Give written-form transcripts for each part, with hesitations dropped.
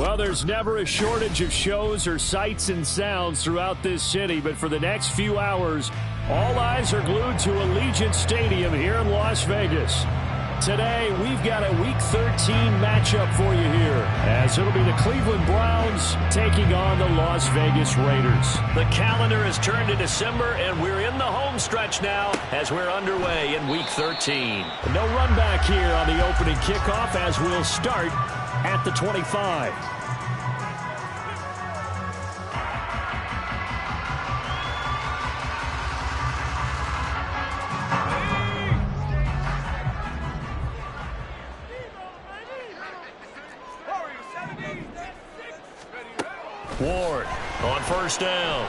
Well, there's never a shortage of shows or sights and sounds throughout this city, but for the next few hours, all eyes are glued to Allegiant Stadium here in Las Vegas. Today, we've got a Week 13 matchup for you here, as it'll be the Cleveland Browns taking on the Las Vegas Raiders. The calendar has turned to December, and we're in the home stretch now as we're underway in Week 13. No run back here on the opening kickoff as we'll start at the 25. Ward on first down.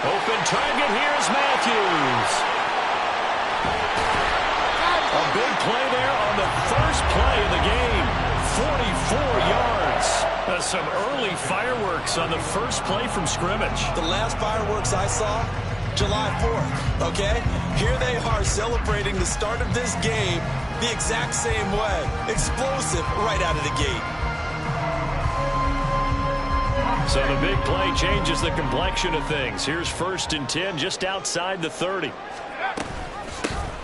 Open target, here's Matthews. A big play there on the first play of the game. 44 yards. Some early fireworks on the first play from scrimmage. The last fireworks I saw, July 4th, okay? Here they are celebrating the start of this game the exact same way. Explosive right out of the gate. So the big play changes the complexion of things. Here's 1st and 10 just outside the 30.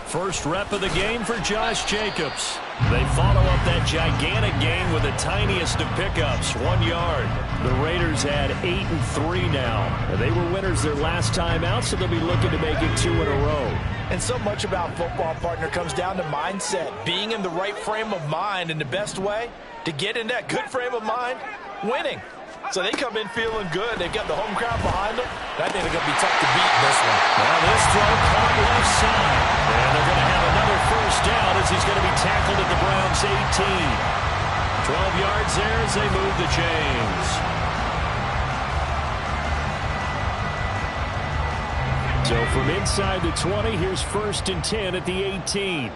First rep of the game for Josh Jacobs. They follow up that gigantic gain with the tiniest of pickups, 1 yard. The Raiders had 8-3 now. They were winners their last time out, so they'll be looking to make it 2 in a row. And so much about football, partner, comes down to mindset. Being in the right frame of mind, and the best way to get in that good frame of mind, winning. So they come in feeling good. They've got the home crowd behind them. I think they're going to be tough to beat in this one. Now this throw caught left side. And they're going to have another first down as he's going to be tackled at the Browns' 18. 12 yards there as they move the chains. So from inside the 20, here's 1st and 10 at the 18.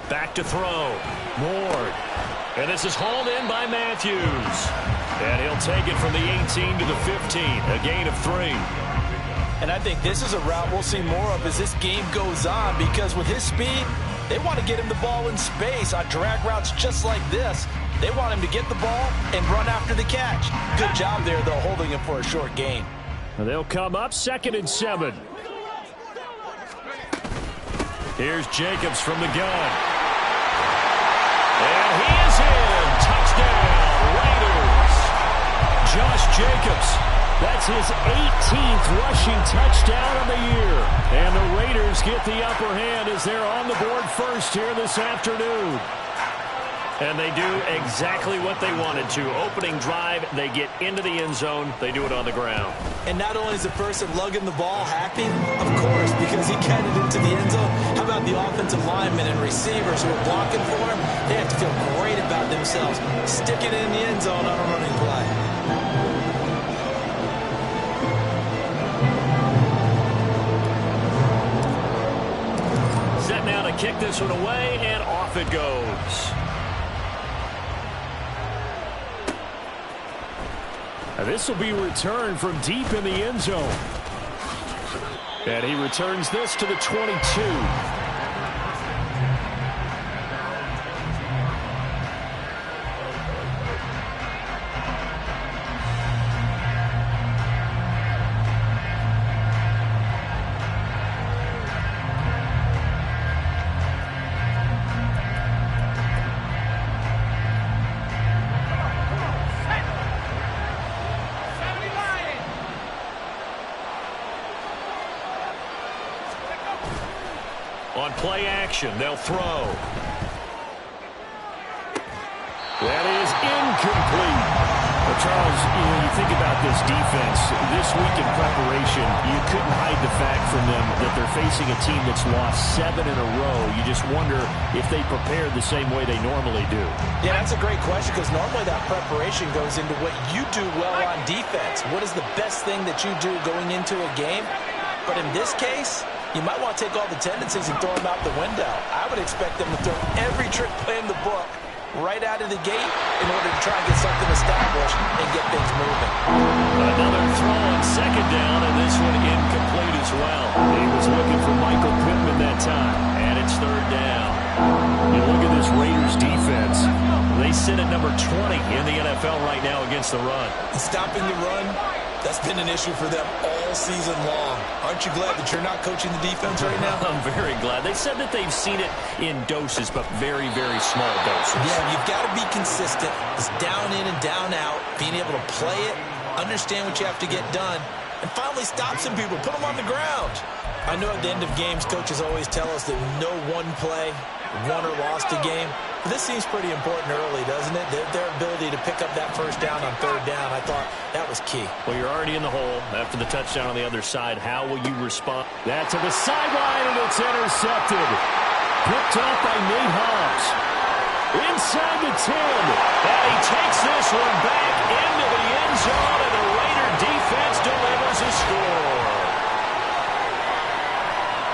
Back to throw. Ward. And this is hauled in by Matthews. And he'll take it from the 18 to the 15. A gain of 3. And I think this is a route we'll see more of as this game goes on, because with his speed, they want to get him the ball in space on drag routes just like this. They want him to get the ball and run after the catch. Good job there, though, holding him for a short gain. And they'll come up 2nd and 7. Here's Jacobs from the gun. And he is in. Touchdown, Raiders. Josh Jacobs. That's his 18th rushing touchdown of the year. And the Raiders get the upper hand as they're on the board first here this afternoon. And they do exactly what they wanted to. Opening drive, they get into the end zone. They do it on the ground. And not only is the person lugging the ball happy, of course, because he got it into the end zone. How about the offensive linemen and receivers who are blocking for him? They have to feel great about themselves. Stick it in the end zone on a running play. Set now to kick this one away, and off it goes. This will be returned from deep in the end zone. And he returns this to the 22. On play action, they'll throw. That is incomplete. Well, Charles, when you think about this defense, this week in preparation, you couldn't hide the fact from them that they're facing a team that's lost 7 in a row. You just wonder if they prepared the same way they normally do. Yeah, that's a great question, because normally that preparation goes into what you do well on defense. What is the best thing that you do going into a game? But in this case, you might want to take all the tendencies and throw them out the window. I would expect them to throw every trick play in the book right out of the gate in order to try and get something established and get things moving. Another throw on 2nd down, and this one incomplete as well. He was looking for Michael Pittman that time. And it's third down. You look at this Raiders defense. They sit at number 20 in the NFL right now against the run. Stopping the run, that's been an issue for them all season long. Aren't you glad that you're not coaching the defense right now? I'm very glad. They said that they've seen it in doses, but very, very small doses. Yeah, you've got to be consistent. It's down in and down out, being able to play it, understand what you have to get done, and finally stop some people, put them on the ground. I know at the end of games, coaches always tell us that no one play won or lost a game. But this seems pretty important early, doesn't it? Their ability to pick up that first down on third down, I thought that was key. Well, you're already in the hole after the touchdown on the other side. How will you respond? That to the sideline, and it's intercepted. Picked off by Nate Hobbs. Inside the 10. And he takes this one back into the end zone, and the Raider defense delivers a score.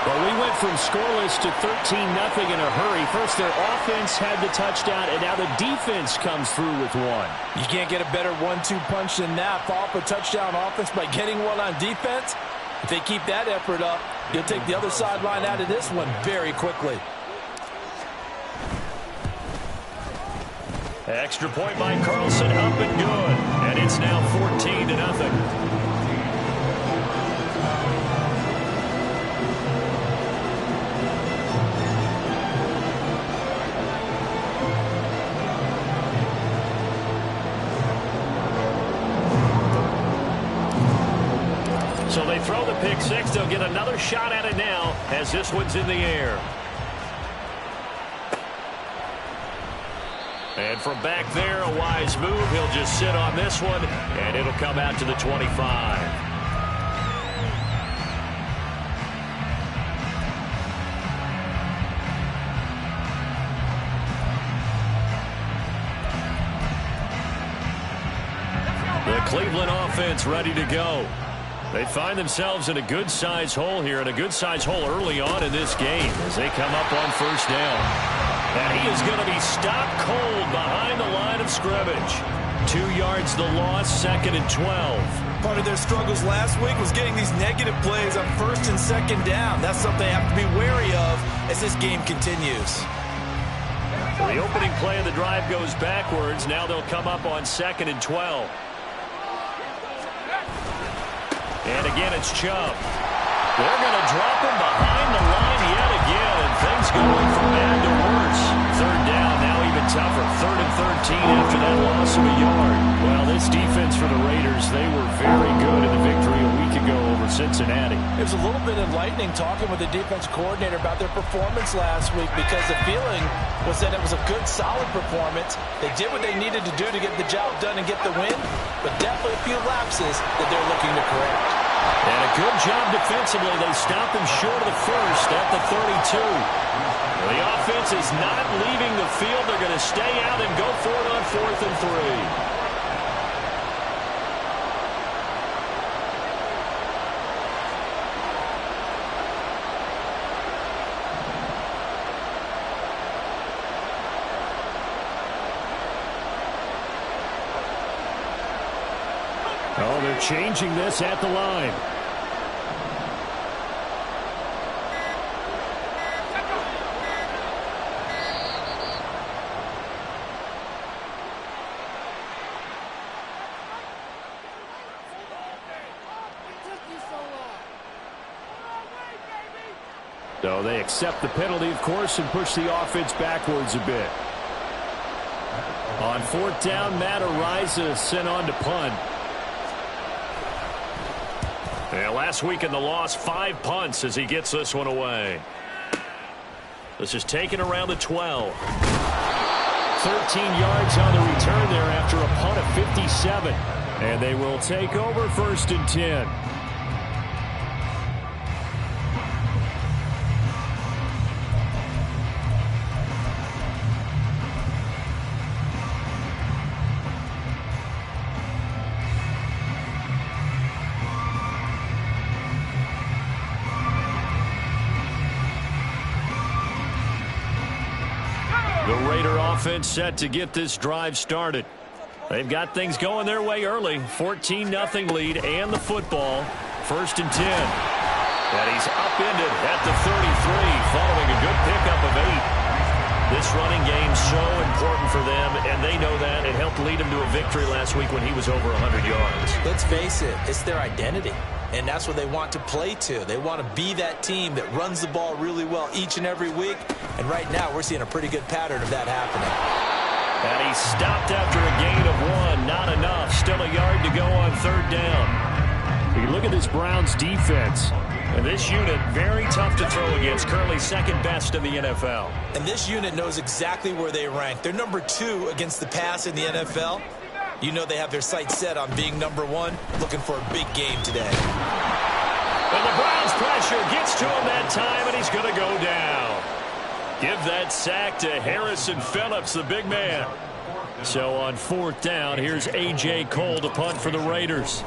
Well, we went from scoreless to 13-0 in a hurry. First, their offense had the touchdown, and now the defense comes through with one. You can't get a better 1-2 punch than that. Follow up a touchdown offense by getting one on defense. If they keep that effort up, you'll take the other sideline out of this one very quickly. Extra point by Carlson, up and good. And it's now 14-0. So they throw the pick six. They'll get another shot at it now as this one's in the air. And from back there, a wise move. He'll just sit on this one, and it'll come out to the 25. The Cleveland offense ready to go. They find themselves in a good-sized hole here, and a good-sized hole early on in this game as they come up on first down. And he is going to be stopped cold behind the line of scrimmage. 2 yards the loss, 2nd and 12. Part of their struggles last week was getting these negative plays on first and second down. That's something they have to be wary of as this game continues. Well, the opening play of the drive goes backwards. Now they'll come up on 2nd and 12. And again, it's Chubb. They're going to drop him behind the line yet again, and things going from bad to worse. Third down, now even tougher. 3rd and 13 after that loss of a yard. Well, this defense for the Raiders, they were very good in the victory a week ago over Cincinnati. It was a little bit enlightening talking with the defense coordinator about their performance last week, because the feeling was that it was a good, solid performance. They did what they needed to do to get the job done and get the win, but definitely a few lapses that they're looking to correct. And a good job defensively. They stopped him short of the first at the 32. The offense is not leaving the field. They're going to stay out and go for it on 4th and 3. Oh, they're changing this at the line. So they accept the penalty, of course, and push the offense backwards a bit. On 4th down, Matt Araiza sent on to punt. Yeah, last week in the loss, 5 punts as he gets this one away. This is taken around the 12. 13 yards on the return there after a punt of 57. And they will take over 1st and 10. Offense set to get this drive started. They've got things going their way early. 14-0 lead and the football. 1st and 10. And he's upended at the 33 following a good pickup of 8. This running game so important for them, and they know that. It helped lead him to a victory last week when he was over 100 yards. Let's face it, it's their identity, and that's what they want to play to. They want to be that team that runs the ball really well each and every week, and right now we're seeing a pretty good pattern of that happening. And he stopped after a gain of 1. Not enough. Still a yard to go on third down. You look at this Browns defense. And this unit, very tough to throw against. Currently second best in the NFL. And this unit knows exactly where they rank. They're number 2 against the pass in the NFL. You know they have their sights set on being number 1, looking for a big game today. And the Browns pressure gets to him that time, and he's going to go down. Give that sack to Harrison Phillips, the big man. So on fourth down, here's A.J. Cole to punt for the Raiders.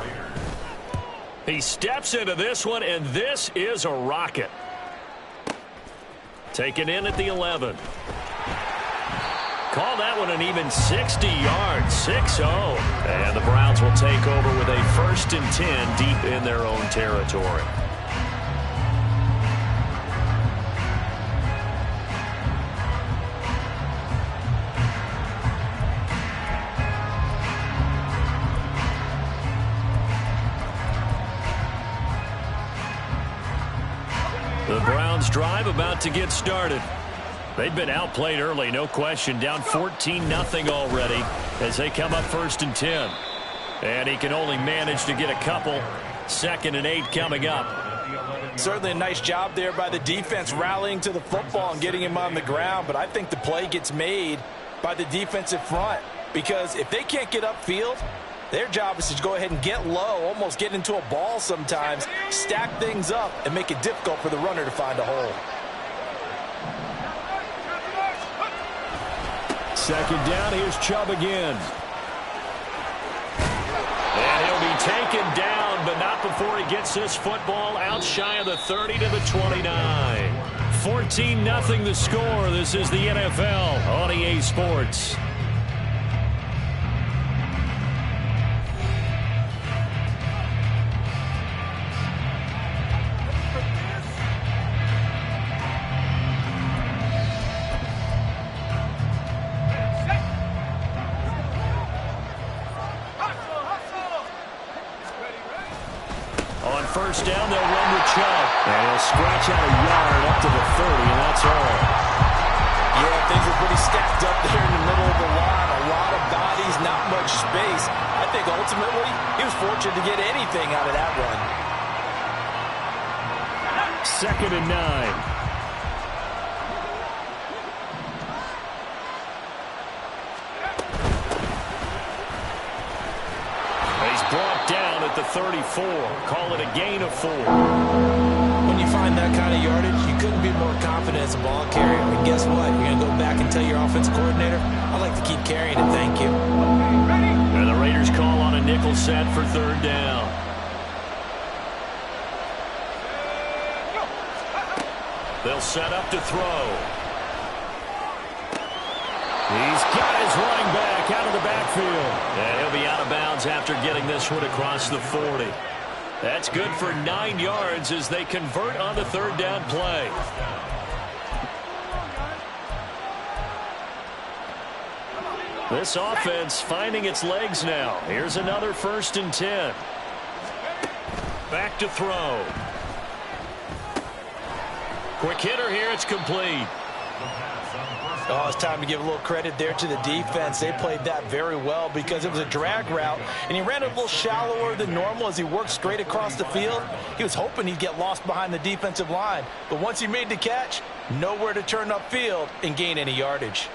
He steps into this one, and this is a rocket. Taken in at the 11. Call that one an even 60 yards, 6-0. And the Browns will take over with a 1st and 10 deep in their own territory. The Browns drive about to get started. They've been outplayed early, no question. Down 14-0 already as they come up 1st and 10. And he can only manage to get a couple. 2nd and 8 coming up. Certainly a nice job there by the defense rallying to the football and getting him on the ground. But I think the play gets made by the defensive front. Because if they can't get upfield, their job is to go ahead and get low, almost get into a ball sometimes, stack things up, and make it difficult for the runner to find a hole. 2nd down, here's Chubb again. And he'll be taken down, but not before he gets this football out shy of the 30 to the 29. 14-0 the score. This is the NFL on EA Sports. First down, they'll run with Chubb. And he'll scratch out a yard up to the 30, and that's all. Yeah, things are pretty stacked up there in the middle of the line. A lot of bodies, not much space. I think ultimately he was fortunate to get anything out of that run. 2nd and 9. Brought down at the 34. Call it a gain of 4. When you find that kind of yardage, you couldn't be more confident as a ball carrier. And guess what? You're going to go back and tell your offensive coordinator, I'd like to keep carrying it, thank you. And the Raiders call on a nickel set for 3rd down. They'll set up to throw. He's got his running back out of the backfield. And he'll be out of bounds after getting this one across the 40. That's good for 9 yards as they convert on the 3rd down play. This offense finding its legs now. Here's another 1st and 10. Back to throw. Quick hitter here. It's complete. Oh, it's time to give a little credit there to the defense. They played that very well because it was a drag route, and he ran a little shallower than normal as he worked straight across the field. He was hoping he'd get lost behind the defensive line, but once he made the catch, nowhere to turn upfield and gain any yardage.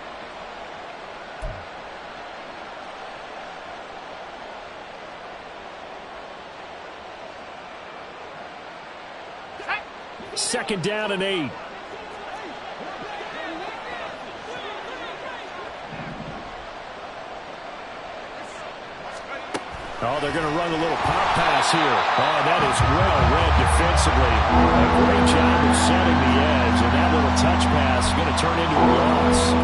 Second down and 8. Oh, they're going to run a little pop pass here. Oh, that is well read defensively. A great job of setting the edge, and that little touch pass is going to turn into a loss.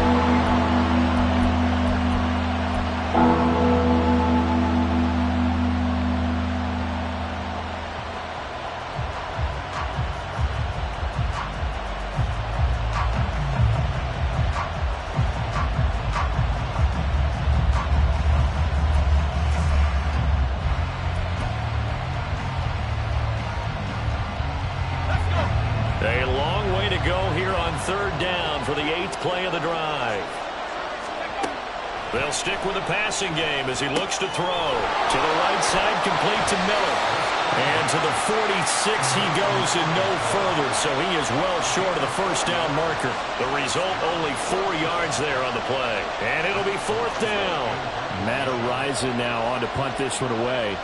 3rd down for the 8th play of the drive. They'll stick with the passing game as he looks to throw. To the right side, complete to Miller. And to the 46 he goes and no further, so he is well short of the 1st down marker. The result, only 4 yards there on the play. And it'll be 4th down. Matt Araiza now on to punt this one away.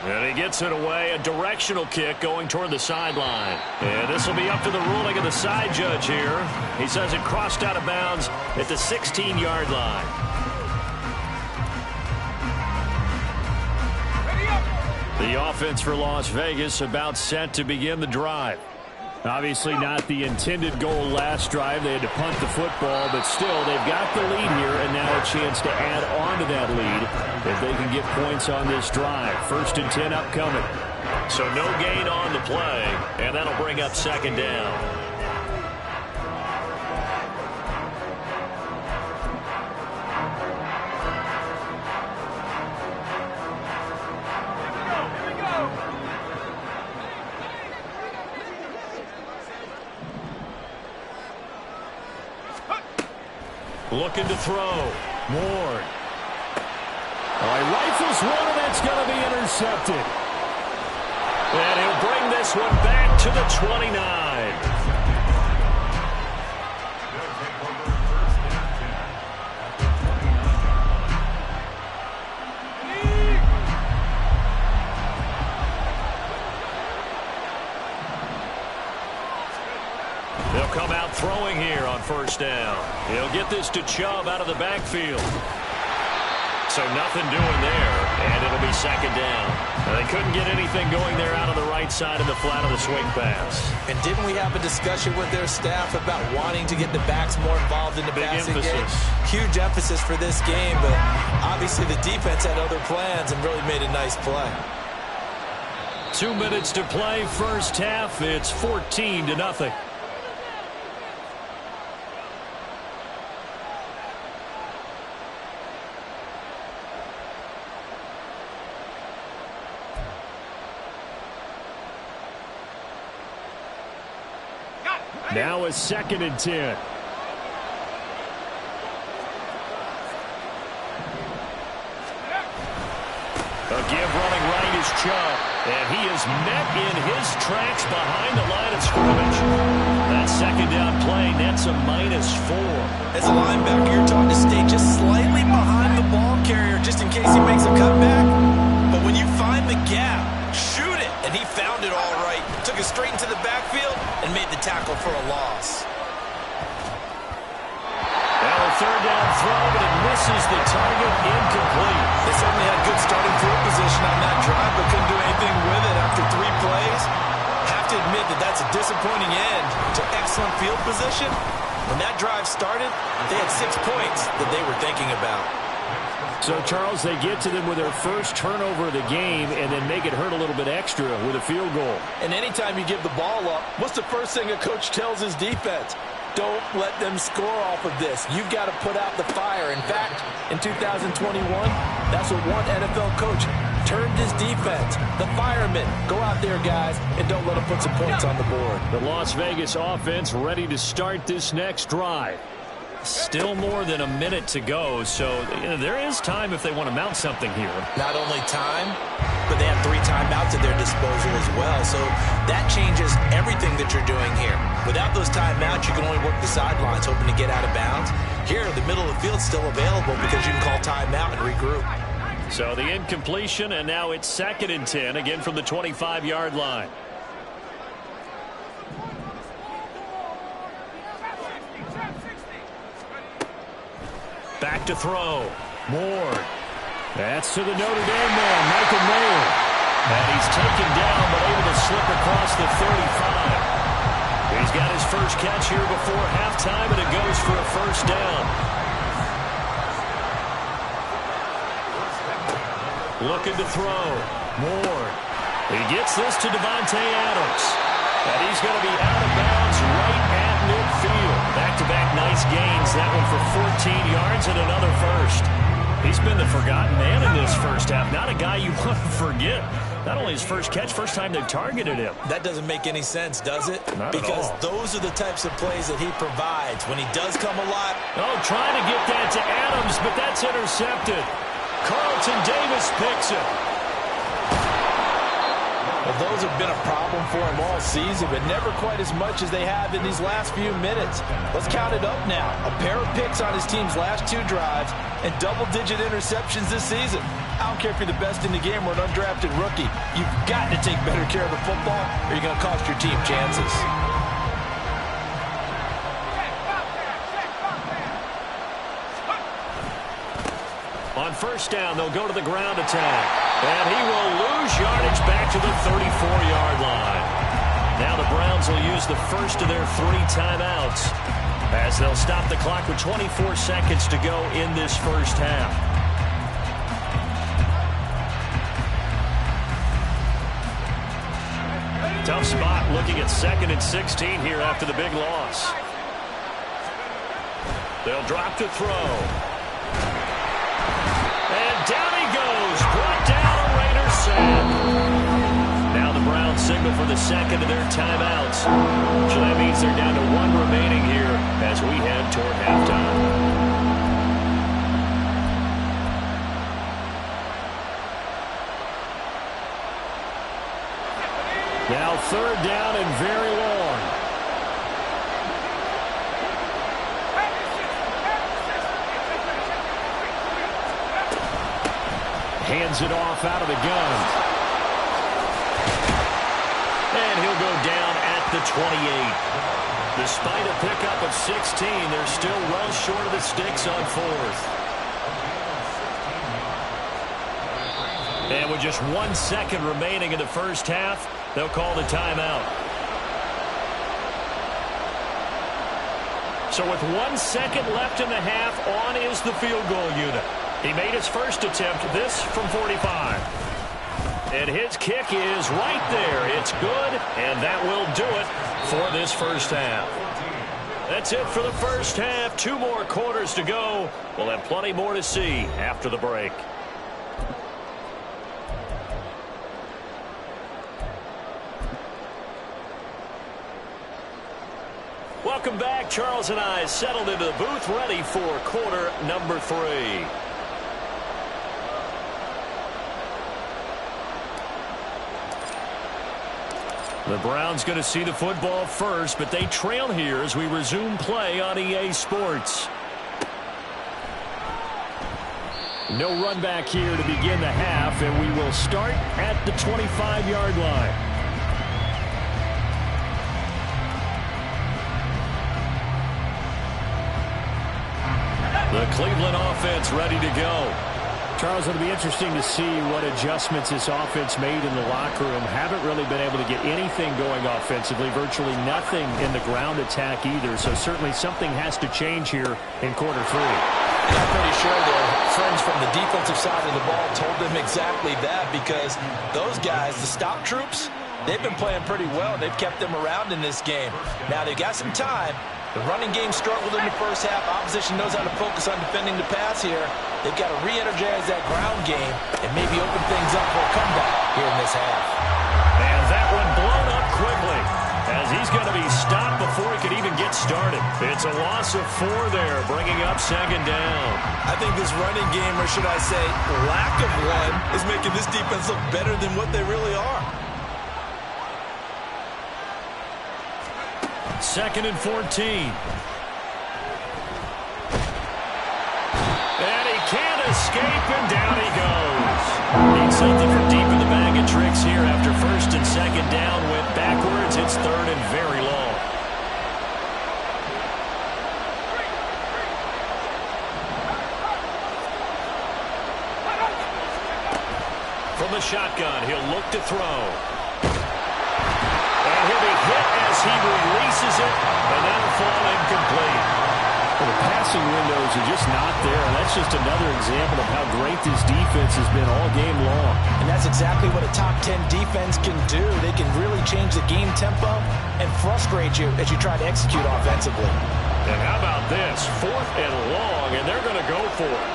And he gets it away, a directional kick going toward the sideline. And this will be up to the ruling of the side judge here. He says it crossed out of bounds at the 16-yard line. The offense for Las Vegas about set to begin the drive. Obviously not the intended goal last drive. They had to punt the football, but still they've got the lead here and now a chance to add on to that lead if they can get points on this drive. 1st and 10 upcoming. So no gain on the play, and that'll bring up 2nd down. Looking to throw. Ward. He rifles one, and that's going to be intercepted. And he'll bring this one back to the 29. They'll come out throwing here on 1st down. He'll get this to Chubb out of the backfield. So nothing doing there, and it'll be 2nd down. Now, they couldn't get anything going there out of the right side of the flat of the swing pass. And didn't we have a discussion with their staff about wanting to get the backs more involved in the passing game? Huge emphasis for this game, but obviously the defense had other plans and really made a nice play. 2 minutes to play, 1st half. It's 14-0. Now a 2nd and 10. A give running right is Chubb. And he is met in his tracks behind the line of scrimmage. That 2nd down play nets a -4. As a linebacker, you're taught to stay just slightly behind the ball carrier just in case he makes a cutback. But when you find the gap, shoot it. And he found it all right. Took it straight into the backfield and made the tackle for a loss. Now a 3rd down throw, but it misses the target, incomplete. They certainly had good starting field position on that drive, but couldn't do anything with it after 3 plays. Have to admit that that's a disappointing end to excellent field position. When that drive started, they had 6 points that they were thinking about. So, Charles, they get to them with their first turnover of the game and then make it hurt a little bit extra with a field goal. And anytime you give the ball up, what's the first thing a coach tells his defense? Don't let them score off of this. You've got to put out the fire. In fact, in 2021, that's what one NFL coach termed his defense. The firemen. Go out there, guys, and don't let them put some points on the board. The Las Vegas offense ready to start this next drive. Still more than a minute to go, so there is time if they want to mount something here. Not only time, but they have 3 timeouts at their disposal as well, so that changes everything that you're doing here. Without those timeouts, you can only work the sidelines, hoping to get out of bounds. Here, the middle of the field's still available because you can call timeout and regroup. So the incompletion, and now it's 2nd and 10, again from the 25-yard line. Back to throw. Ward. That's to the Notre Dame man, Michael Mayer. And he's taken down, but able to slip across the 35. He's got his first catch here before halftime, and it goes for a 1st down. Looking to throw. Ward. He gets this to Devontae Adams. And he's going to be out of bounds right at midfield. Back-to-back nice gains. That one for 14 yards and another 1st. He's been the forgotten man in this first half. Not a guy you want to forget. not only his first catch, first time they've targeted him. That doesn't make any sense, does it? Not because at all. those are the types of plays that he provides. When he does come alive. Oh, trying to get that to Adams, but that's intercepted. Carlton Davis picks it. Well, those have been a problem for him all season, but never quite as much as they have in these last few minutes. Let's count it up now. A pair of picks on his team's last 2 drives and double-digit interceptions this season. I don't care if you're the best in the game or an undrafted rookie. You've got to take better care of the football or you're going to cost your team chances. On first down, they'll go to the ground attack. And he will lose yardage back to the 34-yard line. Now the Browns will use the first of their 3 timeouts as they'll stop the clock with 24 seconds to go in this first half. Tough spot looking at 2nd and 16 here after the big loss. They'll drop to throw. And down he goes. Brought down a Raiders sack. Now the Browns signal for the second of their timeouts. So that means they're down to 1 remaining here as we head toward halftime. Now 3rd down and very long. Hands it off out of the gun. And he'll go down at the 28. Despite a pickup of 16, they're still well short of the sticks on 4th. And with just 1 second remaining in the first half, they'll call the timeout. So with 1 second left in the half, on is the field goal unit. He made his first attempt, this from 45. And his kick is right there. It's good, and that will do it for this first half. That's it for the first half. 2 more quarters to go. We'll have plenty more to see after the break. Welcome back. Charles and I settled into the booth, ready for quarter number 3. The Browns going to see the football first, but they trail here as we resume play on EA Sports. No run back here to begin the half, and we will start at the 25-yard line. The Cleveland offense ready to go. Charles, it'll be interesting to see what adjustments this offense made in the locker room. Haven't really been able to get anything going offensively, virtually nothing in the ground attack either. So certainly something has to change here in quarter 3. I'm pretty sure their friends from the defensive side of the ball told them exactly that, because those guys, the stop troops, they've been playing pretty well. They've kept them around in this game. Now they've got some time. The running game struggled in the first half. Opposition knows how to focus on defending the pass here. They've got to re-energize that ground game and maybe open things up for a comeback here in this half. And that one blown up quickly as he's going to be stopped before he could even get started. It's a loss of 4 there, bringing up 2nd down. I think this running game, or should I say lack of one, is making this defense look better than what they really are. 2nd and 14. And he can't escape, and down he goes. Needs something from deep in the bag of tricks here after 1st and 2nd down. Went backwards. It's 3rd and very long. From the shotgun, he'll look to throw. And he'll be hit as he releases it, and that'll fall incomplete. Well, the passing windows are just not there, and that's just another example of how great this defense has been all game long. And that's exactly what a top 10 defense can do. They can really change the game tempo and frustrate you as you try to execute offensively. And how about this? 4th and long, and they're going to go for it.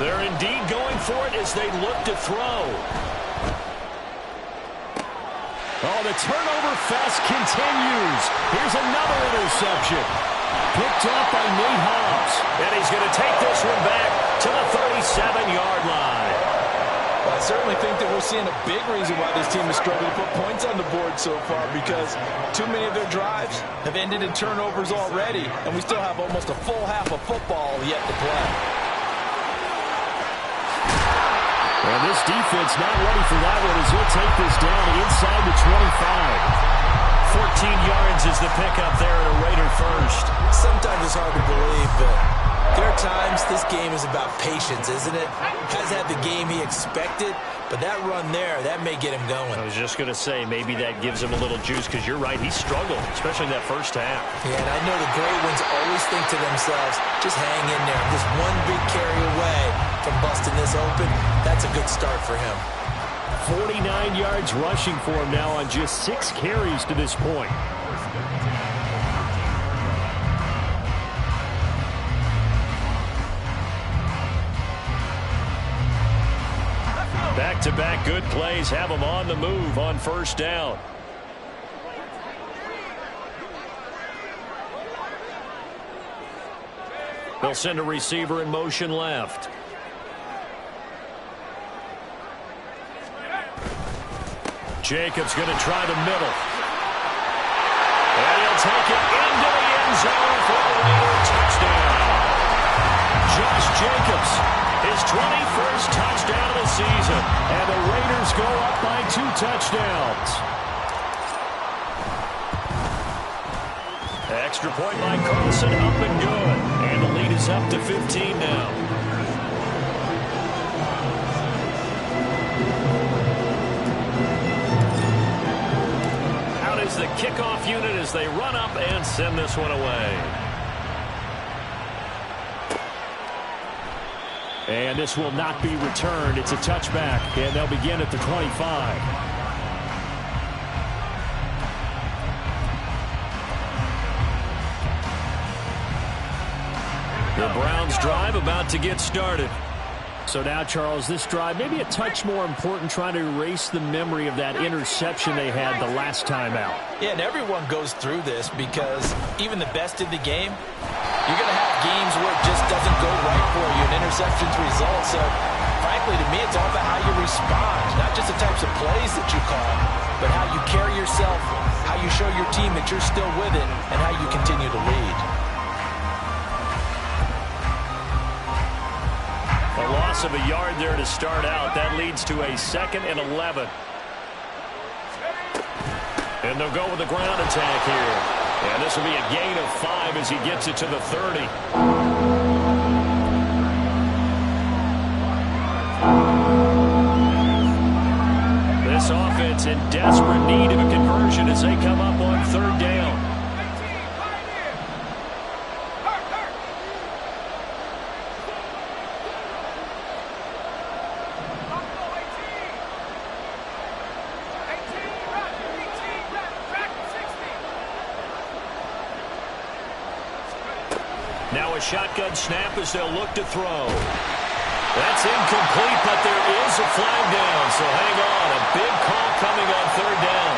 They're indeed going for it as they look to throw. Oh, the turnover fest continues. Here's another interception. Picked up by Nate Hobbs. And he's going to take this one back to the 37-yard line. Well, I certainly think that we're seeing a big reason why this team is struggling to put points on the board so far, because too many of their drives have ended in turnovers already, and we still have almost a full half of football yet to play. And this defense not ready for that one as he'll take this down inside the 25. 14 yards is the pickup there at a Raider first. Sometimes it's hard to believe, but there are times this game is about patience, isn't it? Has had the game he expected, but that run there, that may get him going. I was just going to say, maybe that gives him a little juice, because you're right, he struggled, especially in that first half. Yeah, and I know the great ones always think to themselves, just hang in there. Just one big carry away from busting this open. That's a good start for him. 49 yards rushing for him now on just 6 carries to this point. Back-to-back good plays have him on the move on first down. They'll send a receiver in motion left. Jacobs going to try the middle. And he'll take it into the end zone for a Raider touchdown. Josh Jacobs, his 21st touchdown of the season. And the Raiders go up by 2 touchdowns. Extra point by Carlson, up and good. And the lead is up to 15 now. The kickoff unit as they run up and send this one away. And this will not be returned. It's a touchback, and they'll begin at the 25. The Browns drive about to get started. So now, Charles, this drive maybe a touch more important, trying to erase the memory of that interception they had the last time out. Yeah, and everyone goes through this, because even the best in the game, you're going to have games where it just doesn't go right for you, and interceptions result. So, frankly, to me, it's all about how you respond, not just the types of plays that you call, but how you carry yourself, how you show your team that you're still with it, and how you continue to lead. A loss of a yard there to start out. That leads to a 2nd and 11. And they'll go with the ground attack here. And this will be a gain of 5 as he gets it to the 30. This offense in desperate need of a conversion as they come up on 3rd down. Now a shotgun snap as they'll look to throw. That's incomplete, but there is a flag down, so hang on. A big call coming on 3rd down.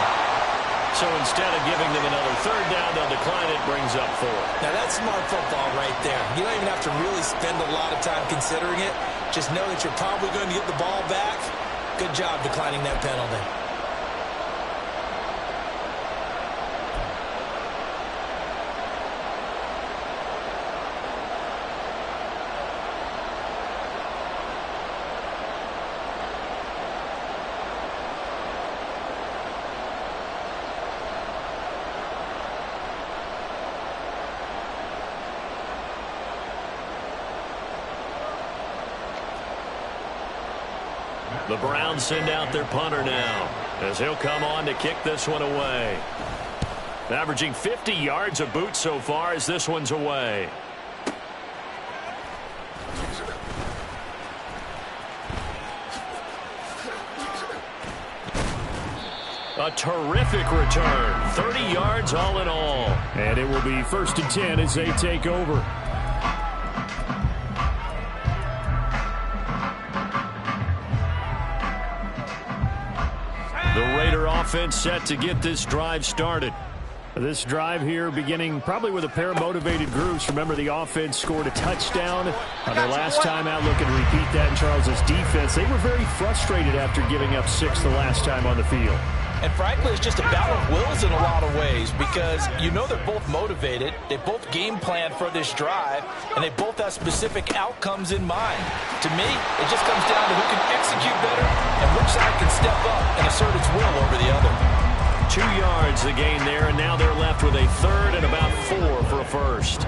So instead of giving them another 3rd down, they'll decline it, brings up 4. Now that's smart football right there. You don't even have to really spend a lot of time considering it. Just know that you're probably going to get the ball back. Good job declining that penalty. The Browns send out their punter now as he'll come on to kick this one away. Averaging 50 yards a boot so far as this one's away. A terrific return. 30 yards all in all. And it will be 1st and 10 as they take over. offense set to get this drive started. This drive here beginning probably with a pair of motivated groups. Remember, the offense scored a touchdown on their last time out. Looking to repeat that in Charles's defense. They were very frustrated after giving up 6 the last time on the field. And frankly, it's just a battle of wills in a lot of ways because you know they're both motivated. They both game plan for this drive, and they both have specific outcomes in mind. To me, it just comes down to who can execute better and which side can step up and assert its will over the other. 2 yards the gain there, and now they're left with a third and about 4 for a first.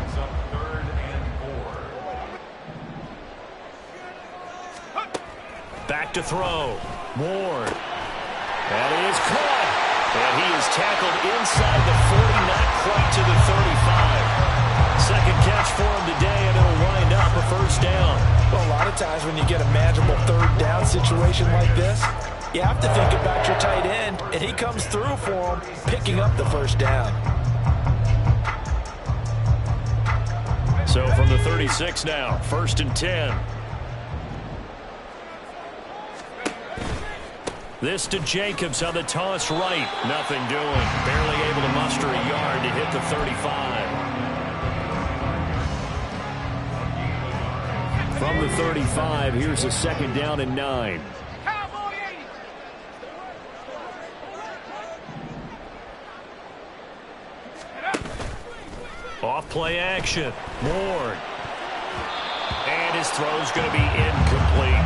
Back to throw. Ward. That is caught. And he is tackled inside the 40, not quite to the 35. Second catch for him today, and it'll wind up a first down. Well, a lot of times when you get a manageable third down situation like this, you have to think about your tight end, and he comes through for him, picking up the first down. So from the 36 now, 1st and 10. This to Jacobs on the toss right. Nothing doing. Barely able to muster a yard to hit the 35. From the 35, here's a 2nd down and 9. Off play action. Ward. And his throw's going to be incomplete.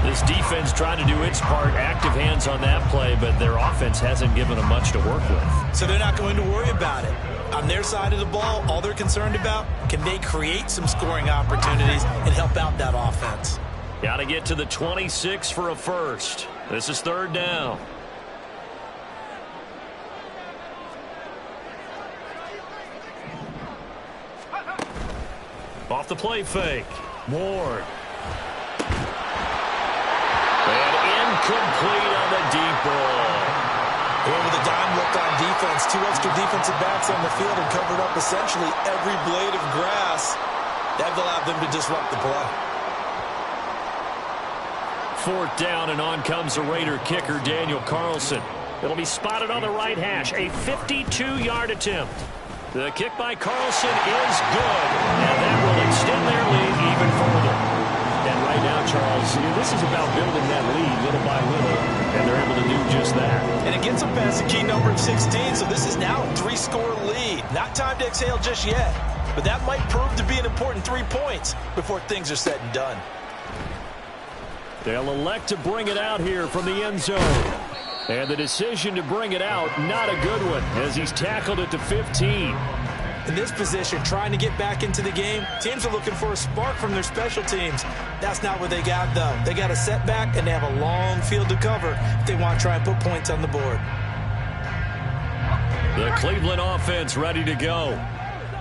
This defense trying to do its part. Active hands on that play, but their offense hasn't given them much to work with. So they're not going to worry about it. On their side of the ball, all they're concerned about, can they create some scoring opportunities and help out that offense? Got to get to the 26 for a first. This is 3rd down. Off the play fake. Ward. And incomplete on the deep ball. With a dime look on defense, 2 extra defensive backs on the field and covered up essentially every blade of grass. That allowed them to disrupt the play. 4th down, and on comes the Raider kicker, Daniel Carlson. It'll be spotted on the right hash. A 52-yard attempt. The kick by Carlson is good, and that will extend their lead even further. And right now, Charles, this is about building that lead little by little, and they're able to do just that. And it gets them past the key number of 16, so this is now a 3-score lead. Not time to exhale just yet, but that might prove to be an important 3 points before things are said and done. They'll elect to bring it out here from the end zone. And the decision to bring it out, not a good one, as he's tackled it to 15. In this position, trying to get back into the game, teams are looking for a spark from their special teams. That's not what they got, though. They got a setback, and they have a long field to cover if they want to try and put points on the board. The Cleveland offense ready to go.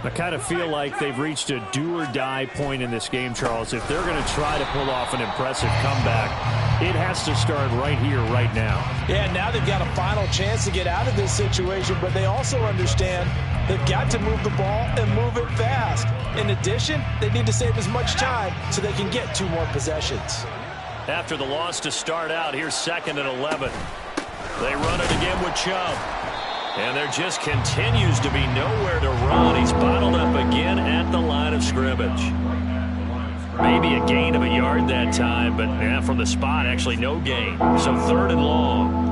I kind of feel like they've reached a do-or-die point in this game, Charles. If they're going to try to pull off an impressive comeback, it has to start right here, right now. Yeah, now they've got a final chance to get out of this situation, but they also understand they've got to move the ball and move it fast. In addition, they need to save as much time so they can get 2 more possessions. After the loss to start out, here's 2nd and 11. They run it again with Chubb. And there just continues to be nowhere to run. He's bottled up again at the line of scrimmage. Maybe a gain of a yard that time, but from the spot, actually no gain. So 3rd and long.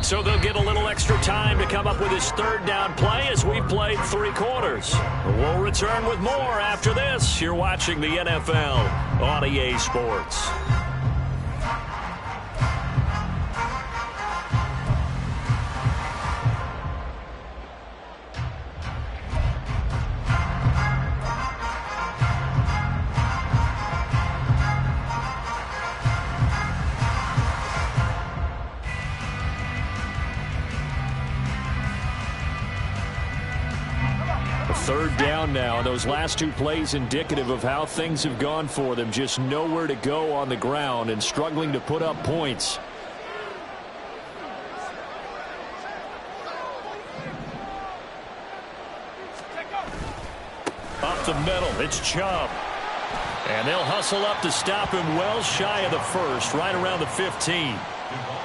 So they'll get a little extra time to come up with his 3rd down play as we've played 3 quarters. We'll return with more after this. You're watching the NFL on EA Sports. now. Those last two plays indicative of how things have gone for them. Just nowhere to go on the ground and struggling to put up points. Up the middle, it's Chubb. And they'll hustle up to stop him well shy of the first, right around the 15.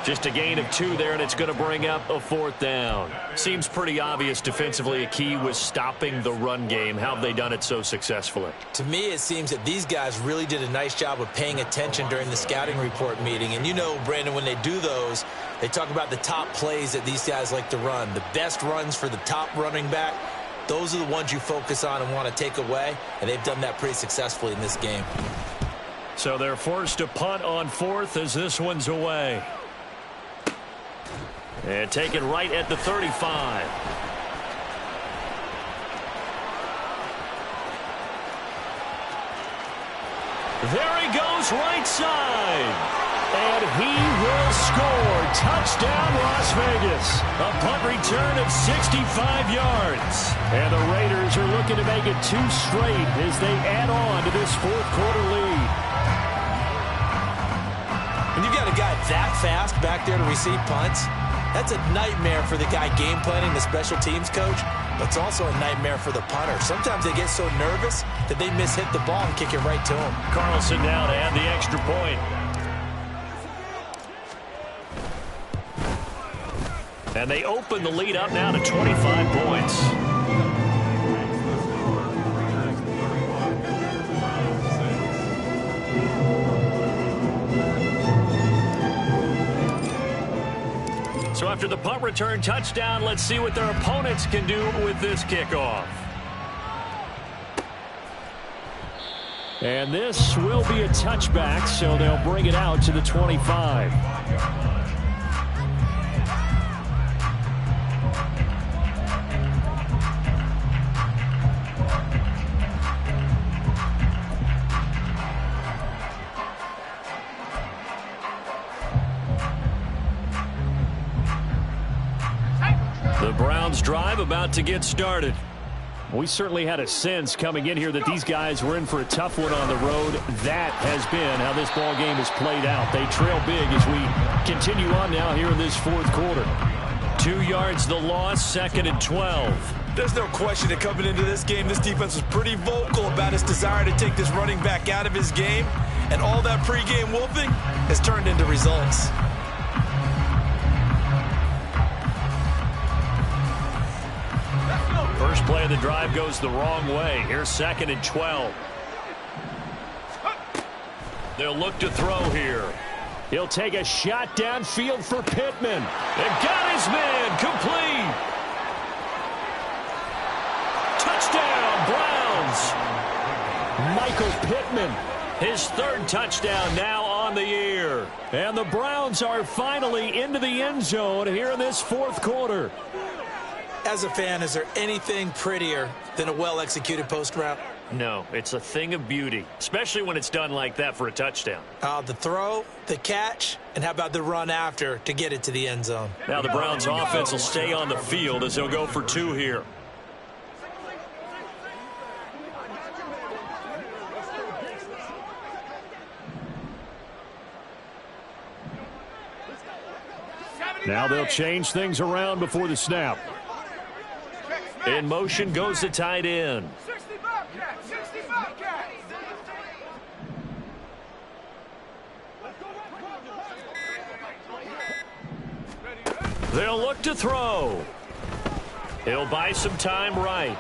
Just a gain of 2 there, and it's going to bring up a 4th down. Seems pretty obvious defensively a key was stopping the run game. How have they done it so successfully? To me, it seems that these guys really did a nice job of paying attention during the scouting report meeting. And you know, Brandon, when they do those, they talk about the top plays that these guys like to run. The best runs for the top running back, those are the ones you focus on and want to take away. And they've done that pretty successfully in this game. So they're forced to punt on 4th as this one's away. And taken right at the 35. There he goes right side. And he will score. Touchdown, Las Vegas. A punt return of 65 yards. And the Raiders are looking to make it 2 straight as they add on to this 4th quarter lead. When you've got a guy that fast back there to receive punts, that's a nightmare for the guy game planning, the special teams coach, but it's also a nightmare for the punter. Sometimes they get so nervous that they mishit the ball and kick it right to him. Carlson now to add the extra point. And they open the lead up now to 25 points. So after the punt return touchdown, let's see what their opponents can do with this kickoff. And this will be a touchback, so they'll bring it out to the 25. The Browns drive about to get started. We certainly had a sense coming in here that these guys were in for a tough one on the road. That has been how this ball game has played out. They trail big as we continue on now here in this 4th quarter. 2 yards the loss, 2nd and 12. There's no question that coming into this game, this defense was pretty vocal about its desire to take this running back out of his game. And all that pregame wolfing has turned into results. First play of the drive goes the wrong way. Here's 2nd and 12. They'll look to throw here. He'll take a shot downfield for Pittman. And got his man complete. Touchdown, Browns. Michael Pittman, his 3rd touchdown now on the year. And the Browns are finally into the end zone here in this 4th quarter. As a fan, is there anything prettier than a well-executed post route? No, it's a thing of beauty, especially when it's done like that for a touchdown. The throw, the catch, and how about the run after to get it to the end zone? Now the Browns offense will stay on the field as they'll go for 2 here. Now they'll change things around before the snap. In motion goes the tight end. They'll look to throw. He'll buy some time right.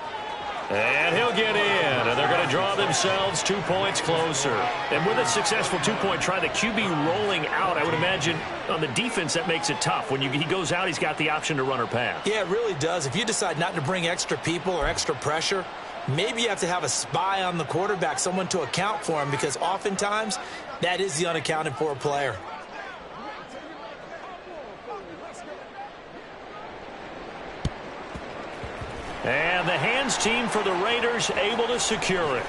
And he'll get in. And they're going to draw themselves 2 points closer. And with a successful 2-point try, the QB rolling out, I would imagine on the defense that makes it tough. When he goes out, he's got the option to run or pass. Yeah, it really does. If you decide not to bring extra people or extra pressure, maybe you have to have a spy on the quarterback, someone to account for him, because oftentimes that is the unaccounted for player. And the hands team for the Raiders able to secure it.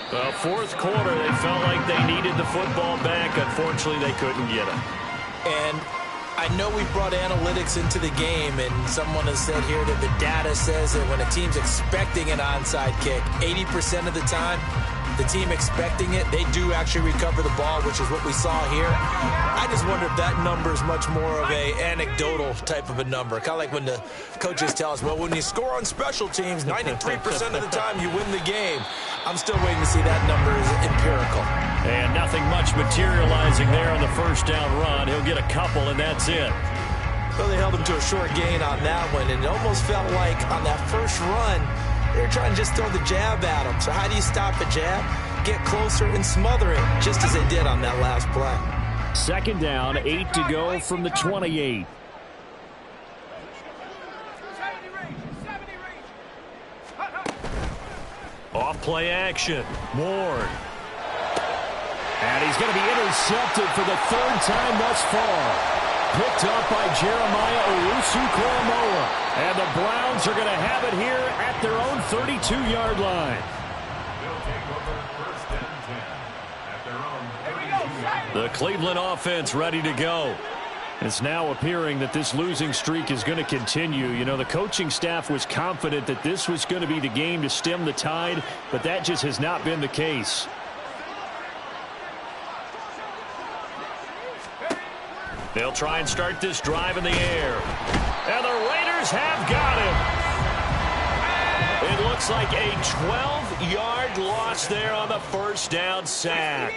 The 4th quarter, they felt like they needed the football back. Unfortunately, they couldn't get it. And I know we brought analytics into the game, and someone has said here that the data says that when a team's expecting an onside kick, 80% of the time, the team expecting it, they do actually recover the ball, which is what we saw here. I just wonder if that number is much more of a anecdotal type of a number. Kind of like when the coaches tell us, well, when you score on special teams, 93% of the time you win the game. I'm still waiting to see that number is empirical. And nothing much materializing there on the first down run. He'll get a couple, and that's it. Well, they held him to a short gain on that one, and it almost felt like on that first run, they were trying to just throw the jab at him. So how do you stop a jab? Get closer and smother it, just as they did on that last play. Second down, 8 to go from the 28. Off play action. Ward. And he's going to be intercepted for the third time thus far. Picked up by Jeremiah Owusu-Koramoah. And the Browns are going to have it here at their own 32-yard line. The Cleveland offense ready to go. It's now appearing that this losing streak is going to continue. You know, the coaching staff was confident that this was going to be the game to stem the tide, but that just has not been the case. They'll try and start this drive in the air. And the Raiders have got him. It looks like a 12-yard loss there on the first down sack.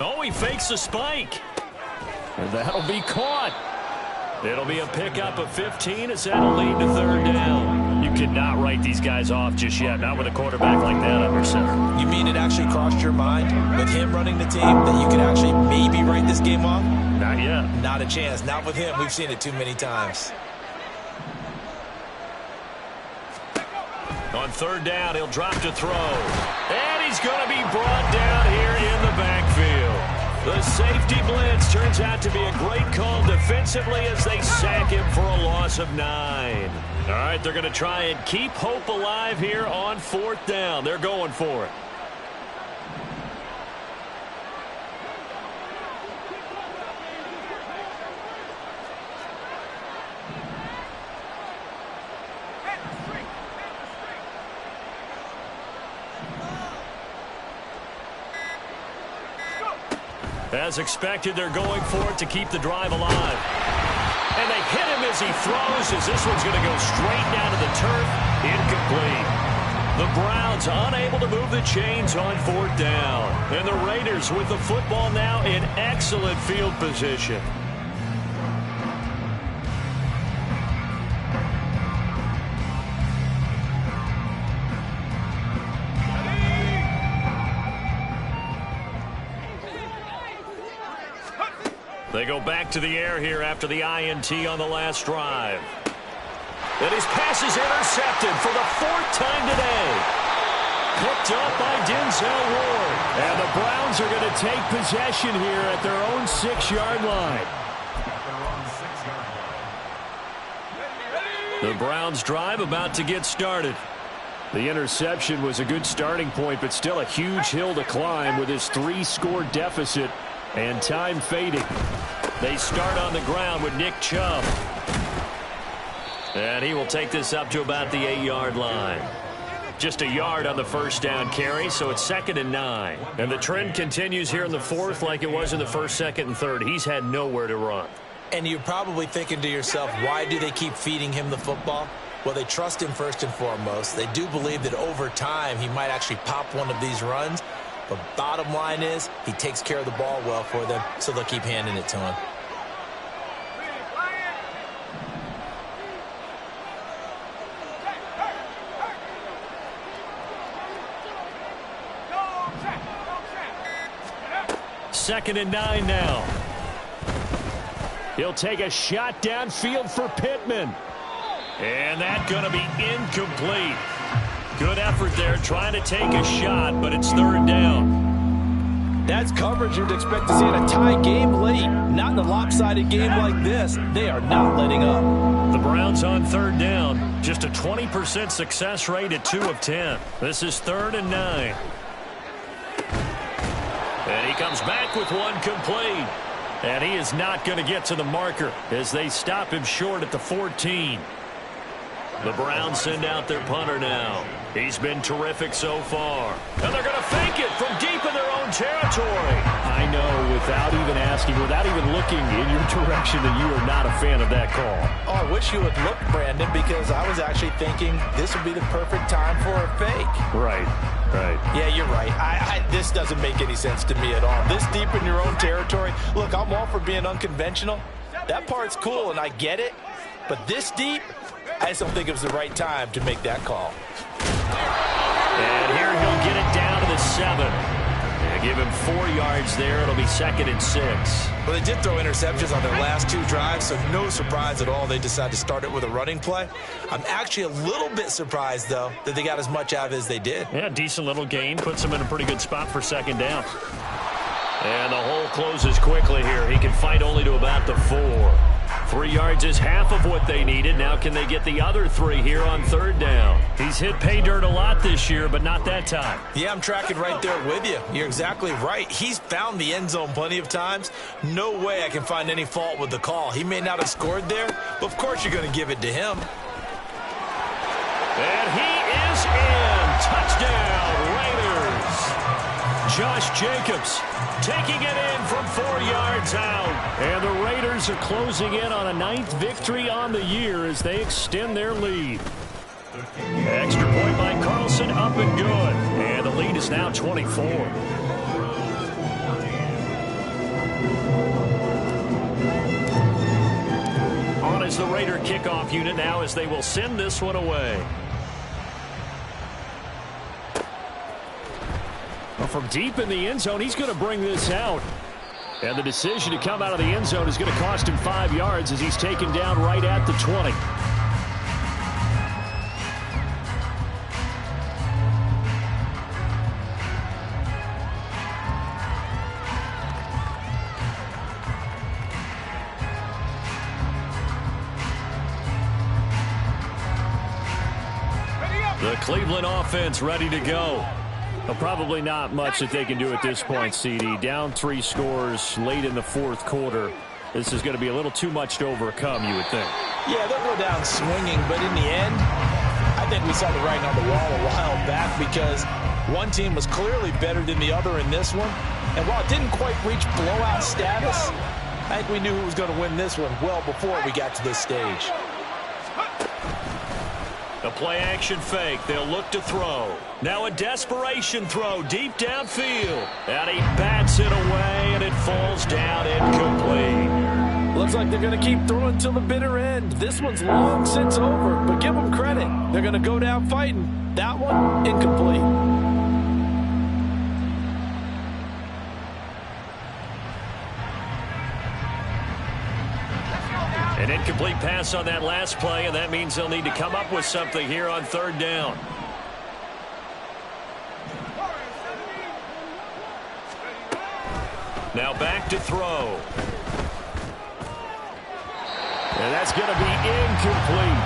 Oh, he fakes a spike. And that'll be caught. It'll be a pickup of 15 as that'll lead to third down. You cannot write these guys off just yet, not with a quarterback like that under center. You mean it actually crossed your mind with him running the team that you could actually maybe write this game off? Not yet. Not a chance. Not with him. We've seen it too many times. On third down, he'll drop to throw. And he's going to be brought down here in the backfield. The safety blitz turns out to be a great call defensively as they sack him for a loss of 9. All right, they're going to try and keep hope alive here on fourth down. They're going for it. As expected, they're going for it to keep the drive alive. And they hit him as he throws, as this one's going to go straight down to the turf. Incomplete. The Browns unable to move the chains on fourth down. And the Raiders with the football now in excellent field position. They go back to the air here after the INT on the last drive. And his pass is intercepted for the fourth time today. Picked up by Denzel Ward. And the Browns are going to take possession here at their own 6-yard line. The Browns drive about to get started. The interception was a good starting point, but still a huge hill to climb with his 3-score deficit. And time fading. They start on the ground with Nick Chubb. And he will take this up to about the 8-yard line. Just a yard on the first down carry, so it's 2nd and 9. And the trend continues here in the fourth like it was in the first, second, and third. He's had nowhere to run. And you're probably thinking to yourself, why do they keep feeding him the football? Well, they trust him first and foremost. They do believe that over time he might actually pop one of these runs. But bottom line is, he takes care of the ball well for them, so they'll keep handing it to him. Second and 9 now. He'll take a shot downfield for Pittman. And that's going to be incomplete. Good effort there trying to take a shot, but it's third down. That's coverage you'd expect to see in a tie game late. Not in a lopsided game like this. They are not letting up. The Browns on third down. Just a 20% success rate at 2 of 10. This is 3rd and 9. And he comes back with one complete. And he is not going to get to the marker as they stop him short at the 14. The Browns send out their punter now. He's been terrific so far. And they're going to fake it from deep in their own territory. I know, without even asking, without even looking in your direction, that you are not a fan of that call. Oh, I wish you would look, Brandon, because I was actually thinking this would be the perfect time for a fake. Right. Yeah, you're right. This doesn't make any sense to me at all. This deep in your own territory. Look, I'm all for being unconventional. That part's cool, and I get it. But this deep, I just don't think it was the right time to make that call. And here he'll get it down to the 7. They give him 4 yards there. It'll be 2nd and 6. Well, they did throw interceptions on their last 2 drives, so no surprise at all they decided to start it with a running play. I'm actually a little bit surprised, though, that they got as much out of it as they did. Yeah, decent little gain. Puts them in a pretty good spot for 2nd down. And the hole closes quickly here. He can fight only to about the 4. 3 yards is half of what they needed. Now can they get the other 3 here on 3rd down? He's hit pay dirt a lot this year, but not that time. Yeah, I'm tracking right there with you. You're exactly right. He's found the end zone plenty of times. No way I can find any fault with the call. He may not have scored there, but of course you're going to give it to him. And he is in. Touchdown, Raiders. Josh Jacobs taking it in from 4 yards out. And the Raiders are closing in on a 9th victory on the year as they extend their lead. Extra point by Carlson, up and good. And the lead is now 24. On is the Raider kickoff unit now as they will send this one away. Well, from deep in the end zone, he's going to bring this out. And the decision to come out of the end zone is going to cost him 5 yards as he's taken down right at the 20. The Cleveland offense ready to go. Well, probably not much that they can do at this point, CD. Down 3 scores late in the 4th quarter. This is going to be a little too much to overcome, you would think. Yeah, they'll go down swinging, but in the end, I think we saw the writing on the wall a while back because one team was clearly better than the other in this one. And while it didn't quite reach blowout status, I think we knew who was going to win this one well before we got to this stage. A play-action fake. They'll look to throw. Now a desperation throw deep downfield. And he bats it away, and it falls down incomplete. Looks like they're going to keep throwing till the bitter end. This one's long since over, but give them credit. They're going to go down fighting. That one, incomplete. An incomplete pass on that last play, and that means they'll need to come up with something here on 3rd down. Now back to throw. And that's going to be incomplete.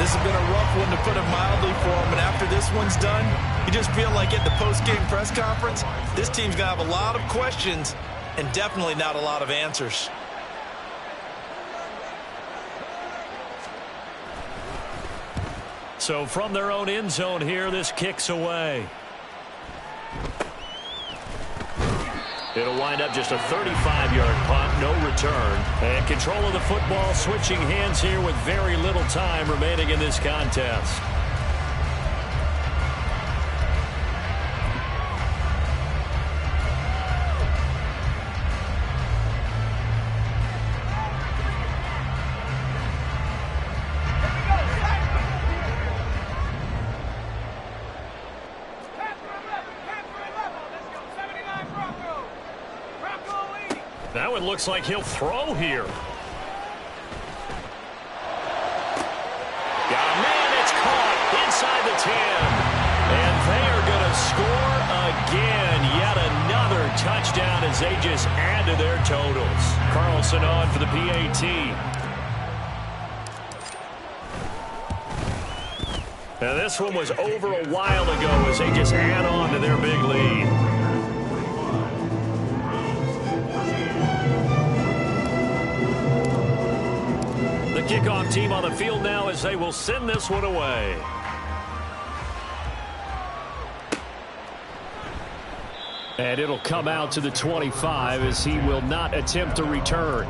This has been a rough one to put it mildly for him, and after this one's done, you just feel like at the post-game press conference, this team's going to have a lot of questions and definitely not a lot of answers. So from their own end zone here, this kicks away. It'll wind up just a 35-yard punt, no return. And control of the football switching hands here with very little time remaining in this contest. Now it looks like he'll throw here. Got a man, it's caught inside the 10. And they are going to score again. Yet another touchdown as they just add to their totals. Carlson on for the PAT. Now this one was over a while ago as they just add on to their big lead. The kickoff team on the field now as they will send this one away. And it'll come out to the 25 as he will not attempt to return.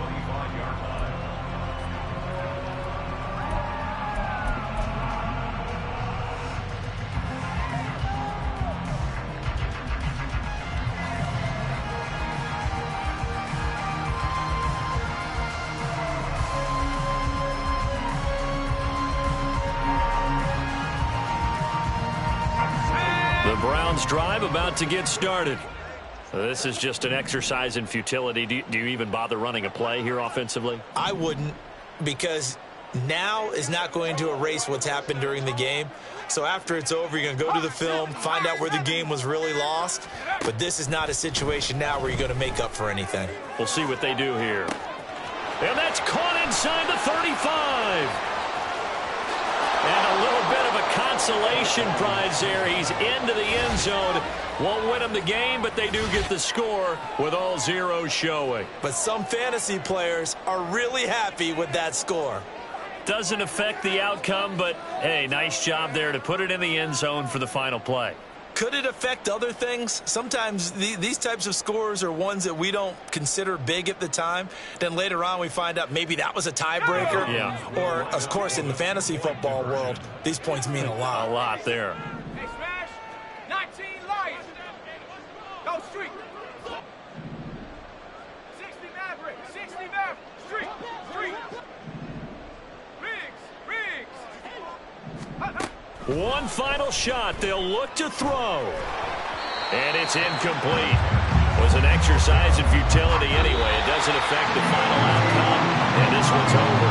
The Browns drive about to get started. This is just an exercise in futility. Do you even bother running a play here offensively? I wouldn't, because now is not going to erase what's happened during the game. So after it's over, you're going to go to the film, find out where the game was really lost. But this is not a situation now where you're going to make up for anything. We'll see what they do here. And that's caught inside the 35. And a little bit of a consolation prize there. He's into the end zone. Won't win them the game, but they do get the score with all zeros showing. But some fantasy players are really happy with that score. Doesn't affect the outcome, but, hey, nice job there to put it in the end zone for the final play. Could it affect other things? Sometimes these types of scores are ones that we don't consider big at the time. Then later on we find out maybe that was a tiebreaker. Yeah. Or, of course, in the fantasy football world, these points mean a lot. A lot there. Hey, Smash. 19 Lions. Go Street. 60 Maverick. 60 Maverick. Street. Street. Riggs. One final shot. They'll look to throw. And it's incomplete. Was an exercise in futility anyway. It doesn't affect the final outcome. And this one's over.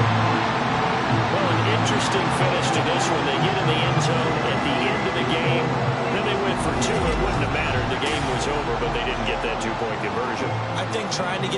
Well, an interesting finish to this one. They get in the end zone at the end of the game. Then they went for two. It wouldn't have mattered. The game was over, but they didn't get that two-point conversion. I think trying to get